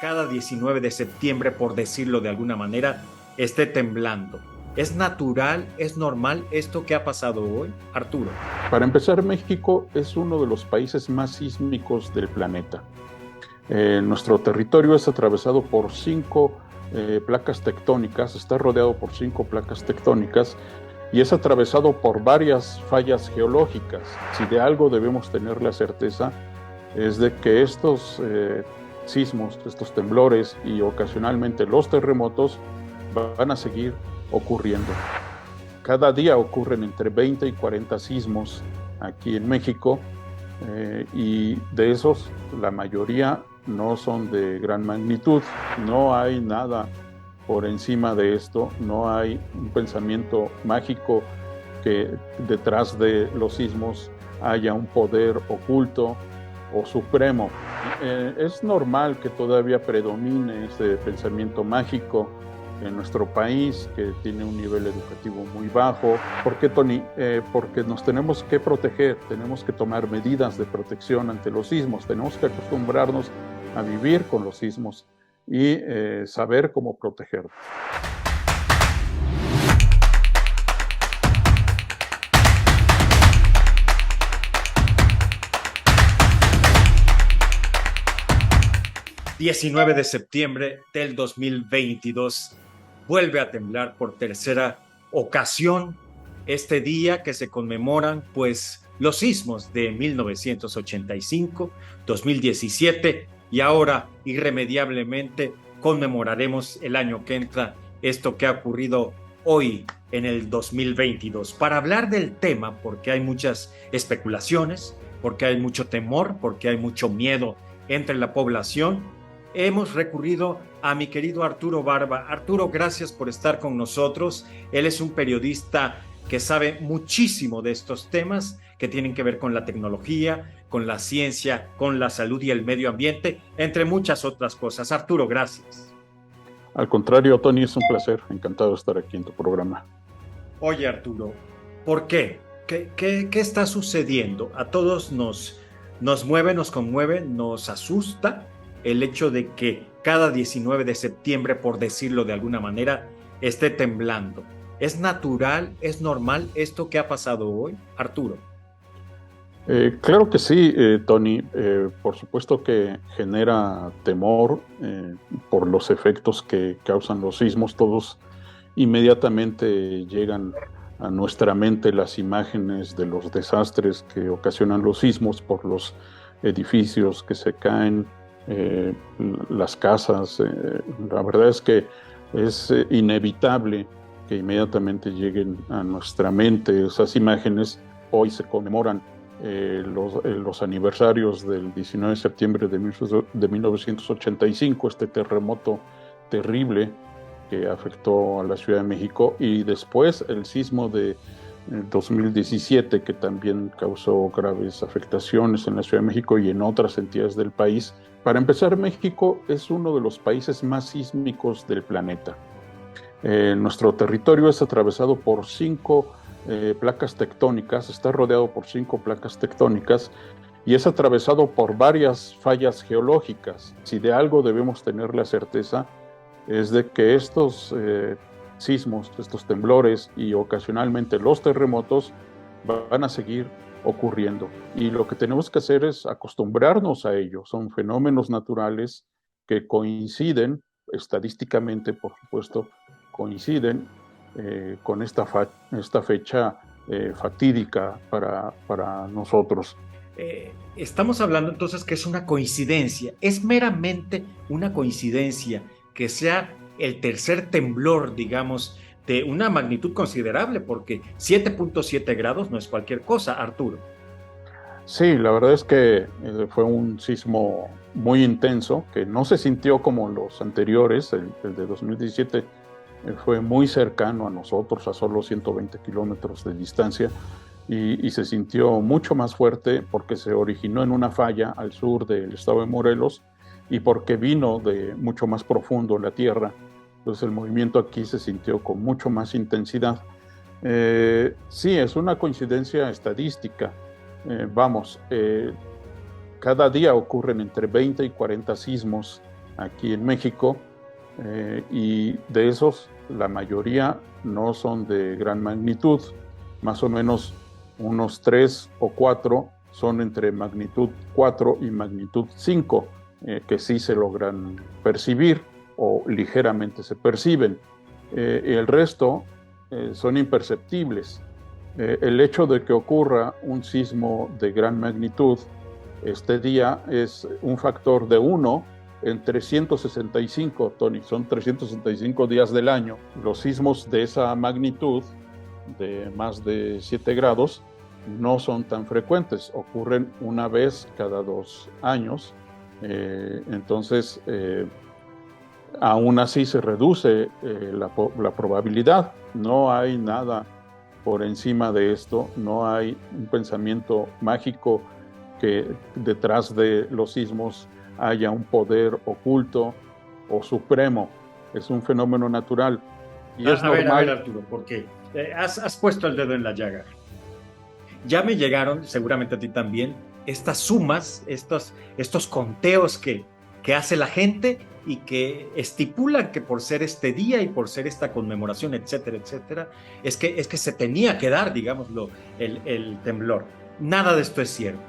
cada 19 de septiembre, por decirlo de alguna manera, esté temblando. ¿Es natural, es normal esto que ha pasado hoy, Arturo? Para empezar, México es uno de los países más sísmicos del planeta. Nuestro territorio es atravesado por cinco placas tectónicas, está rodeado por cinco placas tectónicas y es atravesado por varias fallas geológicas. Si de algo debemos tener la certeza es de que estos sismos, estos temblores y ocasionalmente los terremotos van a seguir ocurriendo. Cada día ocurren entre 20 y 40 sismos aquí en México y de esos la mayoría no son de gran magnitud. No hay nada por encima de esto, no hay un pensamiento mágico que detrás de los sismos haya un poder oculto o supremo. Es normal que todavía predomine ese pensamiento mágico en nuestro país, que tiene un nivel educativo muy bajo. ¿Por qué, Tony? Porque nos tenemos que proteger, tenemos que tomar medidas de protección ante los sismos, tenemos que acostumbrarnos a vivir con los sismos y saber cómo protegernos. ...19 de septiembre del 2022... vuelve a temblar por tercera ocasión este día que se conmemoran pues los sismos de 1985, 2017 y ahora irremediablemente conmemoraremos el año que entra esto que ha ocurrido hoy en el 2022. Para hablar del tema, porque hay muchas especulaciones, porque hay mucho temor, porque hay mucho miedo entre la población, hemos recurrido a mi querido Arturo Barba. Arturo, gracias por estar con nosotros. Él es un periodista que sabe muchísimo de estos temas que tienen que ver con la tecnología, con la ciencia, con la salud y el medio ambiente, entre muchas otras cosas. Arturo, gracias. Al contrario, Tony, es un placer. Encantado de estar aquí en tu programa. Oye, Arturo, ¿por qué? ¿Qué está sucediendo? A todos nos mueve, nos conmueve, nos asusta el hecho de que cada 19 de septiembre, por decirlo de alguna manera, esté temblando. ¿Es natural, es normal esto que ha pasado hoy, Arturo? Claro que sí, Tony. Por supuesto que genera temor por los efectos que causan los sismos. Todos inmediatamente llegan a nuestra mente las imágenes de los desastres que ocasionan los sismos por los edificios que se caen, las casas. La verdad es que es inevitable que inmediatamente lleguen a nuestra mente esas imágenes. Hoy se conmemoran los aniversarios del 19 de septiembre de 1985, este terremoto terrible que afectó a la Ciudad de México, y después el sismo de 2017, que también causó graves afectaciones en la Ciudad de México y en otras entidades del país. Para empezar, México es uno de los países más sísmicos del planeta. Nuestro territorio es atravesado por cinco placas tectónicas, está rodeado por cinco placas tectónicas y es atravesado por varias fallas geológicas. Si de algo debemos tener la certeza es de que estos sismos, estos temblores y ocasionalmente los terremotos van a seguir ocurriendo. Y lo que tenemos que hacer es acostumbrarnos a ello. Son fenómenos naturales que coinciden, estadísticamente por supuesto, coinciden con esta fecha fatídica para nosotros. Estamos hablando entonces que es una coincidencia, es meramente una coincidencia que sea el tercer temblor, digamos, de una magnitud considerable, porque 7.7 grados no es cualquier cosa, Arturo. Sí, la verdad es que fue un sismo muy intenso, que no se sintió como los anteriores. El de 2017 fue muy cercano a nosotros, a solo 120 kilómetros de distancia, y se sintió mucho más fuerte porque se originó en una falla al sur del estado de Morelos y porque vino de mucho más profundo en la tierra. Entonces el movimiento aquí se sintió con mucho más intensidad. Sí, es una coincidencia estadística. Cada día ocurren entre 20 y 40 sismos aquí en México, y de esos la mayoría no son de gran magnitud, más o menos unos 3 o 4 son entre magnitud 4 y magnitud 5, que sí se logran percibir o ligeramente se perciben. El resto son imperceptibles. El hecho de que ocurra un sismo de gran magnitud este día es un factor de 1 en 365, Tony, son 365 días del año. Los sismos de esa magnitud, de más de 7 grados, no son tan frecuentes, ocurren una vez cada 2 años. Entonces, aún así se reduce la probabilidad. No hay nada por encima de esto, no hay un pensamiento mágico que detrás de los sismos haya un poder oculto o supremo. Es un fenómeno natural y es normal. A ver, Arturo, porque has puesto el dedo en la llaga. Ya me llegaron, seguramente a ti también, estas sumas, estos conteos que hace la gente y que estipulan que por ser este día y por ser esta conmemoración, etcétera, etcétera, es que se tenía que dar, digámoslo, el temblor. Nada de esto es cierto.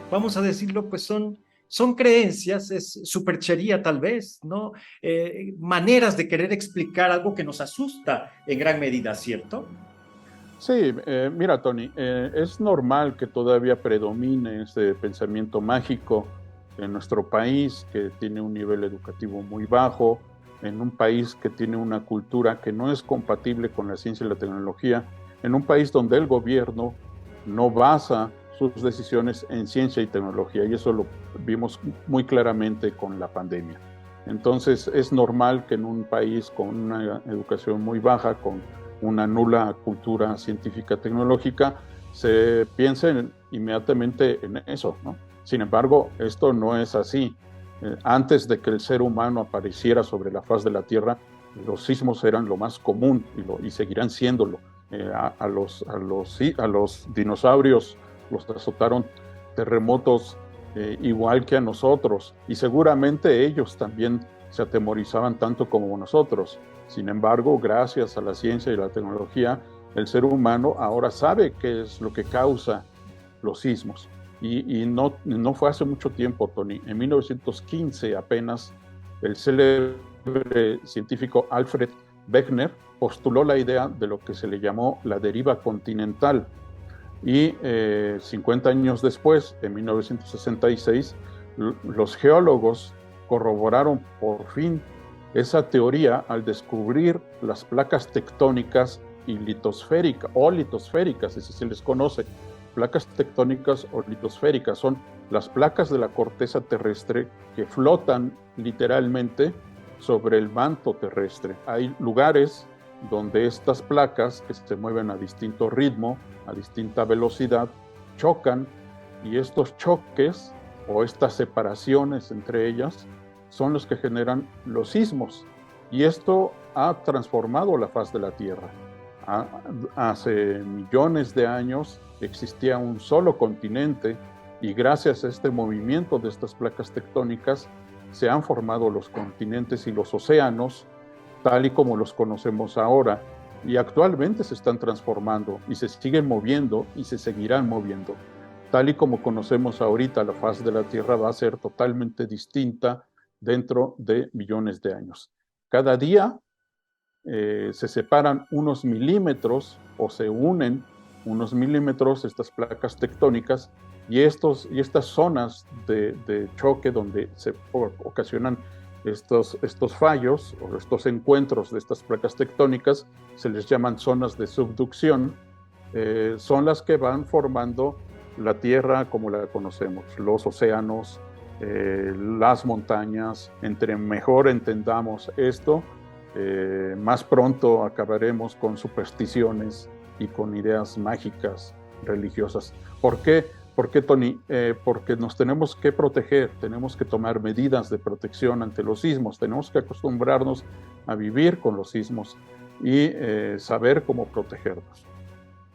Vamos a decirlo, pues son creencias, es superchería tal vez, ¿no? Maneras de querer explicar algo que nos asusta en gran medida, ¿cierto? Sí, mira, Tony, es normal que todavía predomine ese pensamiento mágico en nuestro país, que tiene un nivel educativo muy bajo, en un país que tiene una cultura que no es compatible con la ciencia y la tecnología, en un país donde el gobierno no basa sus decisiones en ciencia y tecnología, y eso lo vimos muy claramente con la pandemia. Entonces, es normal que en un país con una educación muy baja, con una nula cultura científica tecnológica, se piense inmediatamente en eso, ¿no? Sin embargo, esto no es así. Antes de que el ser humano apareciera sobre la faz de la Tierra, los sismos eran lo más común y seguirán siéndolo. A los dinosaurios los azotaron terremotos igual que a nosotros, y seguramente ellos también se atemorizaban tanto como nosotros. Sin embargo, gracias a la ciencia y la tecnología, el ser humano ahora sabe qué es lo que causa los sismos. Y no fue hace mucho tiempo, Tony. En 1915 apenas, el célebre científico Alfred Wegener postuló la idea de lo que se le llamó la deriva continental. Y 50 años después, en 1966, los geólogos corroboraron por fin esa teoría al descubrir las placas tectónicas y litosféricas, o litosféricas, así se les conoce. Placas tectónicas o litosféricas son las placas de la corteza terrestre que flotan literalmente sobre el manto terrestre. Hay lugares donde estas placas, que se mueven a distinto ritmo, a distinta velocidad, chocan, y estos choques o estas separaciones entre ellas son los que generan los sismos. Y esto ha transformado la faz de la Tierra. Hace millones de años existía un solo continente, y gracias a este movimiento de estas placas tectónicas se han formado los continentes y los océanos tal y como los conocemos ahora, y actualmente se están transformando y se siguen moviendo y se seguirán moviendo. Tal y como conocemos ahorita, la faz de la Tierra va a ser totalmente distinta dentro de millones de años. Cada día se separan unos milímetros o se unen unos milímetros estas placas tectónicas, y estas zonas de choque donde se ocasionan estos fallos o estos encuentros de estas placas tectónicas se les llaman zonas de subducción. Son las que van formando la Tierra como la conocemos, los océanos, las montañas. Entre mejor entendamos esto, más pronto acabaremos con supersticiones y con ideas mágicas religiosas. ¿Por qué? ¿Por qué, Tony? Porque nos tenemos que proteger, tenemos que tomar medidas de protección ante los sismos, tenemos que acostumbrarnos a vivir con los sismos y saber cómo protegernos.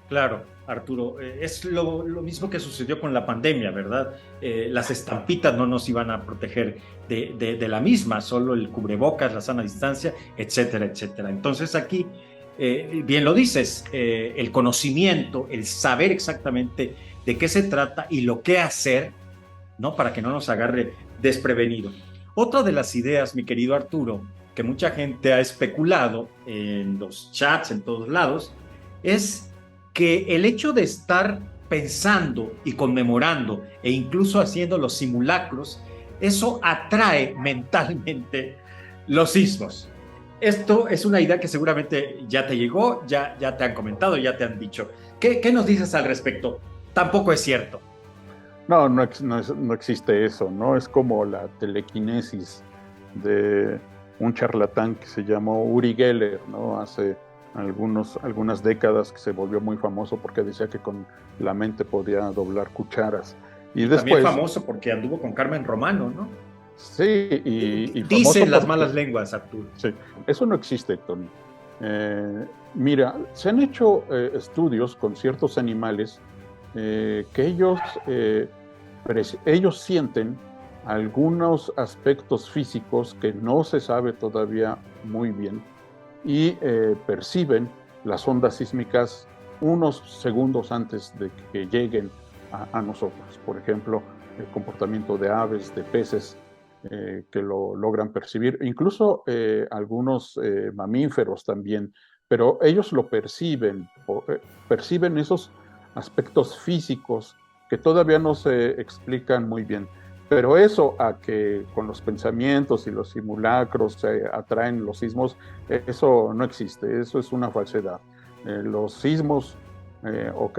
Claro, Arturo, es lo mismo que sucedió con la pandemia, ¿verdad? Las estampitas no nos iban a proteger de la misma, solo el cubrebocas, la sana distancia, etcétera, etcétera. Entonces aquí, bien lo dices, el conocimiento, el saber exactamente de qué se trata y lo que hacer, ¿no? Para que no nos agarre desprevenido. Otra de las ideas, mi querido Arturo, que mucha gente ha especulado en los chats, en todos lados, es que el hecho de estar pensando y conmemorando e incluso haciendo los simulacros, eso atrae mentalmente los sismos. Esto es una idea que seguramente ya te llegó, ya te han comentado, ya te han dicho. ¿Qué nos dices al respecto? Tampoco es cierto. No, no existe eso, ¿no? Es como la telequinesis de un charlatán que se llamó Uri Geller, ¿no? Hace algunas décadas, que se volvió muy famoso porque decía que con la mente podía doblar cucharas. Y Y también después, famoso porque anduvo con Carmen Romano, ¿no? sí, y famoso Dicen las porque, malas lenguas, Arturo. sí, eso no existe, Tony. Mira, se han hecho estudios con ciertos animales que ellos sienten algunos aspectos físicos que no se sabe todavía muy bien y perciben las ondas sísmicas unos segundos antes de que lleguen a nosotros. Por ejemplo, el comportamiento de aves, de peces, que lo logran percibir, incluso algunos mamíferos también, pero ellos lo perciben, perciben esos aspectos físicos que todavía no se explican muy bien. Pero eso a que con los pensamientos y los simulacros se atraen los sismos, eso no existe, eso es una falsedad. Los sismos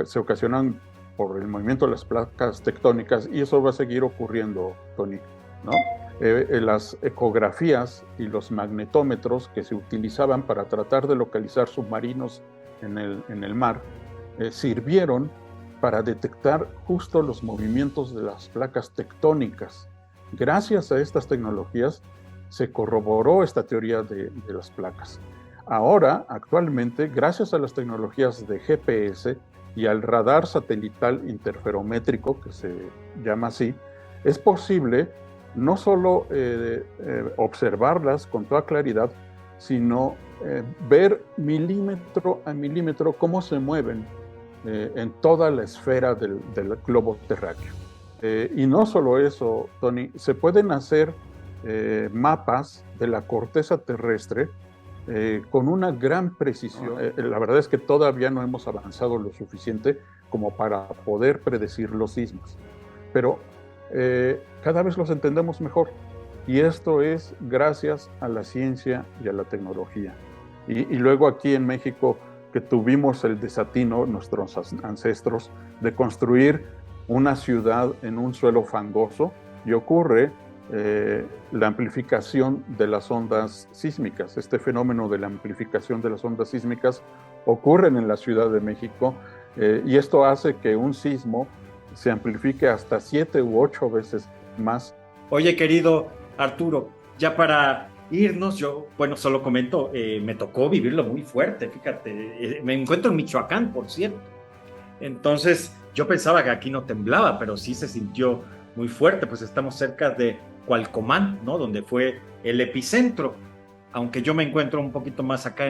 se ocasionan por el movimiento de las placas tectónicas y eso va a seguir ocurriendo, Tony, ¿no? Las ecografías y los magnetómetros que se utilizaban para tratar de localizar submarinos en el mar sirvieron para detectar justo los movimientos de las placas tectónicas. Gracias a estas tecnologías se corroboró esta teoría de las placas. Ahora, actualmente, gracias a las tecnologías de GPS y al radar satelital interferométrico, que se llama así, es posible no solo observarlas con toda claridad, sino ver milímetro a milímetro cómo se mueven en toda la esfera del globo terráqueo. Y no solo eso, Tony, se pueden hacer mapas de la corteza terrestre con una gran precisión. La verdad es que todavía no hemos avanzado lo suficiente como para poder predecir los sismos, pero cada vez los entendemos mejor. Y esto es gracias a la ciencia y a la tecnología. Y luego aquí en México, que tuvimos el desatino, nuestros ancestros, de construir una ciudad en un suelo fangoso, y ocurre la amplificación de las ondas sísmicas. Este fenómeno de la amplificación de las ondas sísmicas ocurre en la Ciudad de México, y esto hace que un sismo se amplifique hasta 7 u 8 veces más. Oye, querido Arturo, ya para irnos, yo, bueno, solo comento, me tocó vivirlo muy fuerte, fíjate, me encuentro en Michoacán, por cierto. Entonces, yo pensaba que aquí no temblaba, pero sí se sintió muy fuerte, pues estamos cerca de Cualcomán, ¿no? Donde fue el epicentro, aunque yo me encuentro un poquito más acá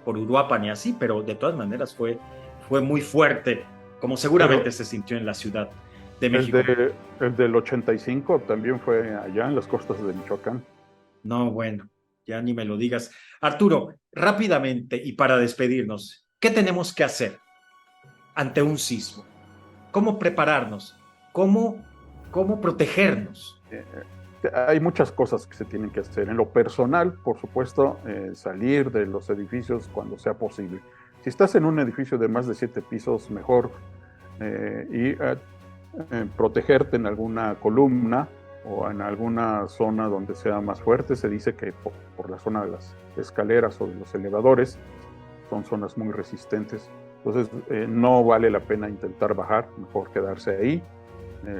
por Uruapan y así, pero de todas maneras fue muy fuerte, como seguramente Pero se sintió en la Ciudad de México. el del 85 también fue allá en las costas de Michoacán. No, bueno, ya ni me lo digas. Arturo, rápidamente y para despedirnos, ¿qué tenemos que hacer ante un sismo? ¿Cómo prepararnos? ¿Cómo protegernos? Hay muchas cosas que se tienen que hacer. En lo personal, por supuesto, salir de los edificios cuando sea posible. Si estás en un edificio de más de 7 pisos, mejor y protegerte en alguna columna o en alguna zona donde sea más fuerte. Se dice que por la zona de las escaleras o de los elevadores son zonas muy resistentes. Entonces no vale la pena intentar bajar, mejor quedarse ahí,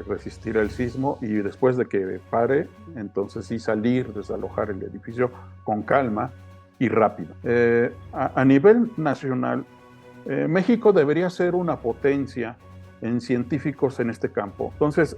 resistir el sismo y después de que pare, entonces sí salir, desalojar el edificio con calma y rápido. A nivel nacional, México debería ser una potencia en científicos en este campo. Entonces,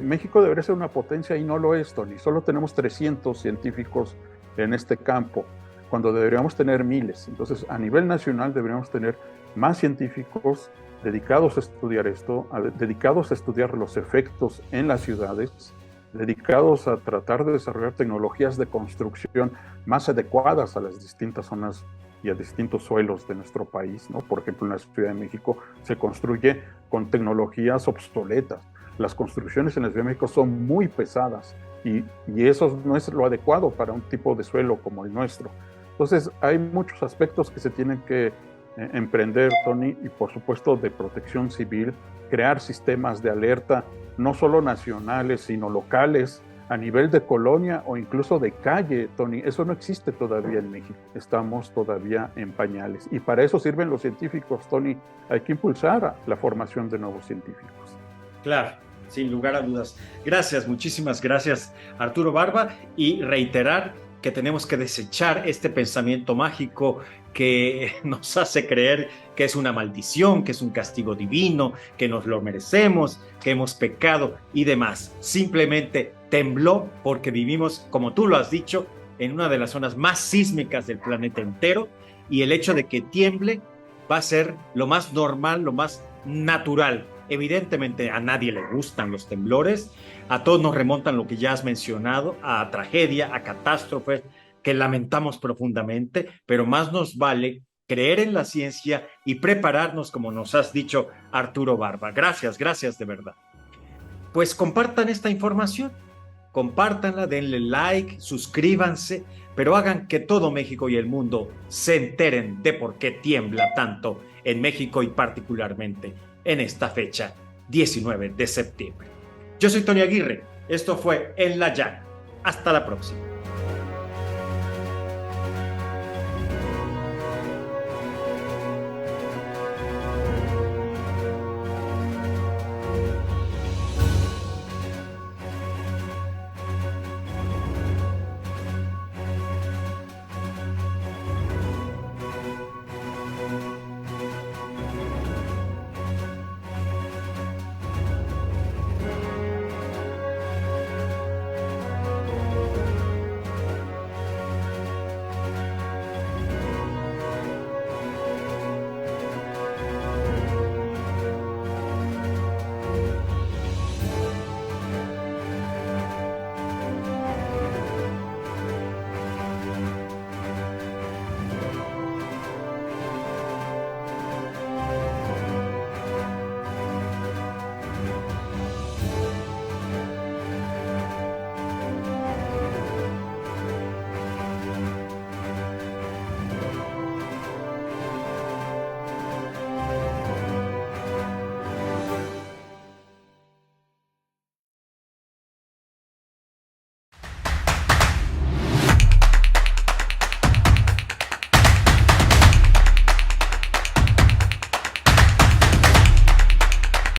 México debería ser una potencia y no lo es, Tony. Solo tenemos 300 científicos en este campo, cuando deberíamos tener miles. Entonces, a nivel nacional deberíamos tener más científicos dedicados a estudiar esto, dedicados a estudiar los efectos en las ciudades, dedicados a tratar de desarrollar tecnologías de construcción más adecuadas a las distintas zonas y a distintos suelos de nuestro país, ¿no? Por ejemplo, en la Ciudad de México se construye con tecnologías obsoletas. Las construcciones en la Ciudad de México son muy pesadas y eso no es lo adecuado para un tipo de suelo como el nuestro. Entonces, hay muchos aspectos que se tienen que emprender, Tony, y por supuesto de protección civil, crear sistemas de alerta, no solo nacionales, sino locales, a nivel de colonia o incluso de calle, Tony. Eso no existe todavía en México. Estamos todavía en pañales. Y para eso sirven los científicos, Tony. Hay que impulsar la formación de nuevos científicos. Claro, sin lugar a dudas. Gracias, muchísimas gracias, Arturo Barba, y reiterar que tenemos que desechar este pensamiento mágico que nos hace creer que es una maldición, que es un castigo divino, que nos lo merecemos, que hemos pecado y demás. Simplemente tembló porque vivimos, como tú lo has dicho, en una de las zonas más sísmicas del planeta entero, y el hecho de que tiemble va a ser lo más normal, lo más natural. Evidentemente a nadie le gustan los temblores, a todos nos remontan lo que ya has mencionado, a tragedia, a catástrofes que lamentamos profundamente, pero más nos vale creer en la ciencia y prepararnos, como nos has dicho, Arturo Barba. Gracias, gracias de verdad. Pues compartan esta información, compártanla, denle like, suscríbanse, pero hagan que todo México y el mundo se enteren de por qué tiembla tanto en México y particularmente en esta fecha, 19 de septiembre. Yo soy Tony Aguirre, esto fue En la Llaga. Hasta la próxima.